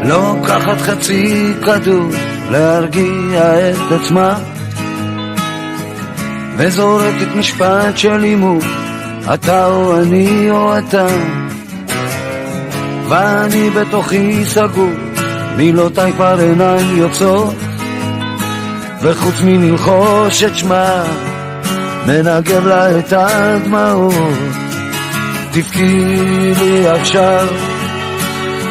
לוקחת חצי כדור להרגיע את עצמה, וזורקת משפט של אימור, אתה או אני או אתה, ואני בתוכי סגור, מילותיי כבר עיניים יוצאות, וחוץ מללחוש את שמה מנגב לה את הדמעות. תבכי לי עכשיו,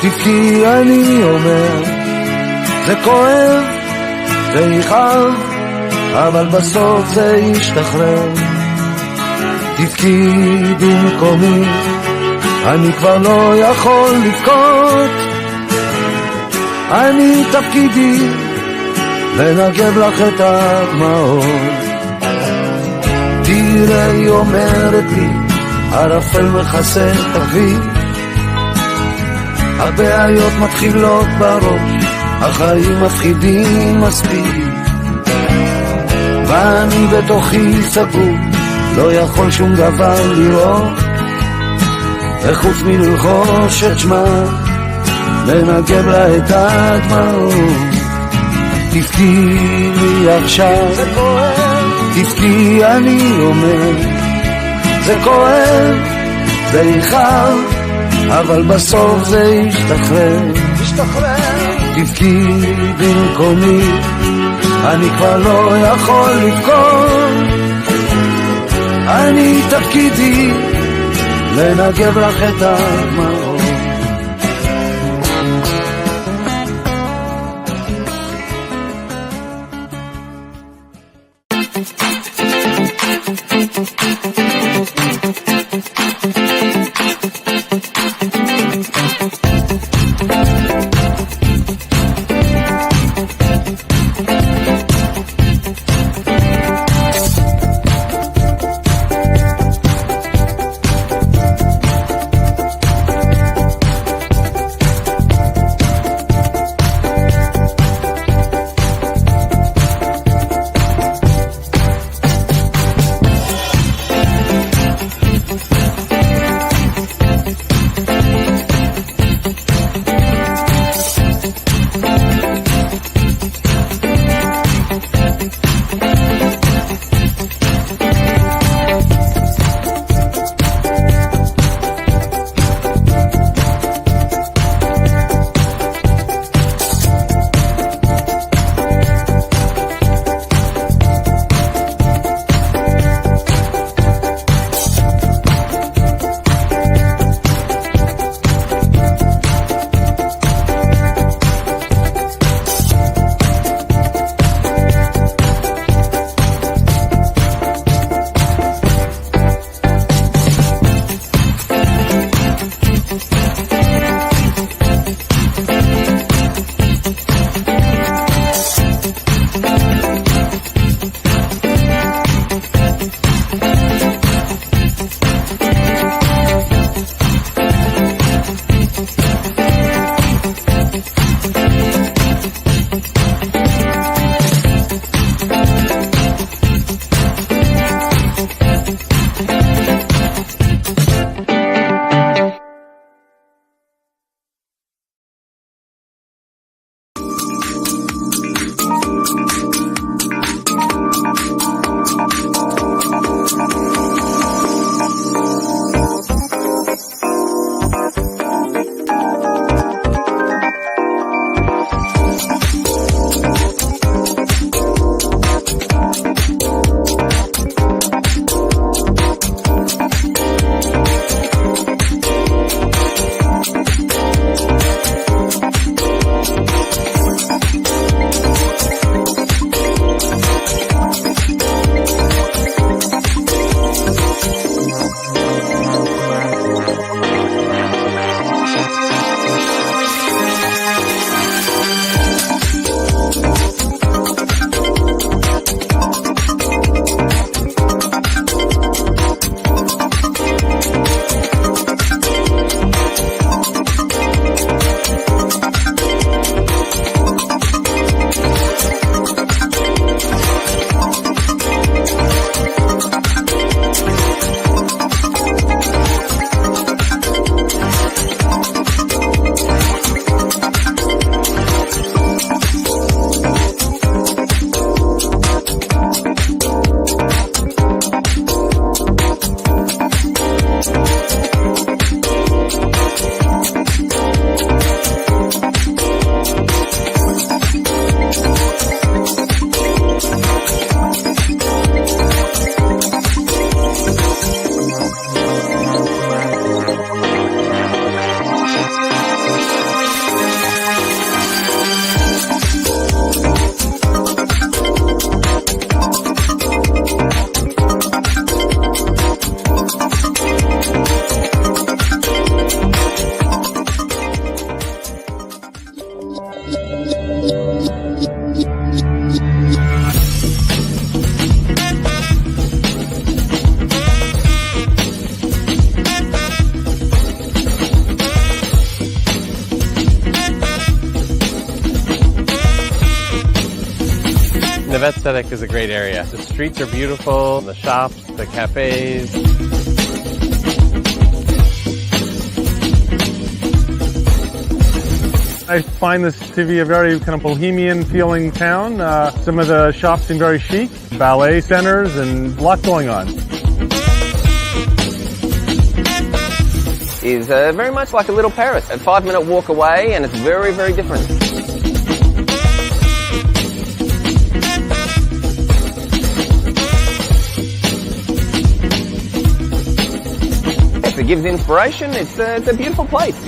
תבכי אני אומר, זה כואב ויכאב, אבל בסוף זה ישתחרר. תבכי במקומי, אני כבר לא יכול לבכות, אני תפקידי לנגב לך את הדמעות. תראה, היא אומרת לי, הרפל מכסה את הכביש, הבעיות מתחילות בראש, החיים מפחידים מספיק, ואני בתוכי סגור, לא יכול שום דבר לראות, וחוץ מללחוש את שמה לנגב לה את הדמעות. תבכי לי עכשיו, זה כואב, תבכי אני אומר, זה כואב ויכאב, אבל בסוף זה ישתחרר. תבכי במקומי, אני כבר לא יכול לבכות, אני תפקידי לנגב לך את הדמעות. the Vetstatic is a great area. The streets are beautiful, the shops, the cafes. I find this to be a very kind of bohemian feeling town. Some of the shops seem very chic, ballet centers, and lots going on. Is very much like a little Paris, a 5-minute walk away, and it's very, very different. If it gives inspiration, it's a beautiful place.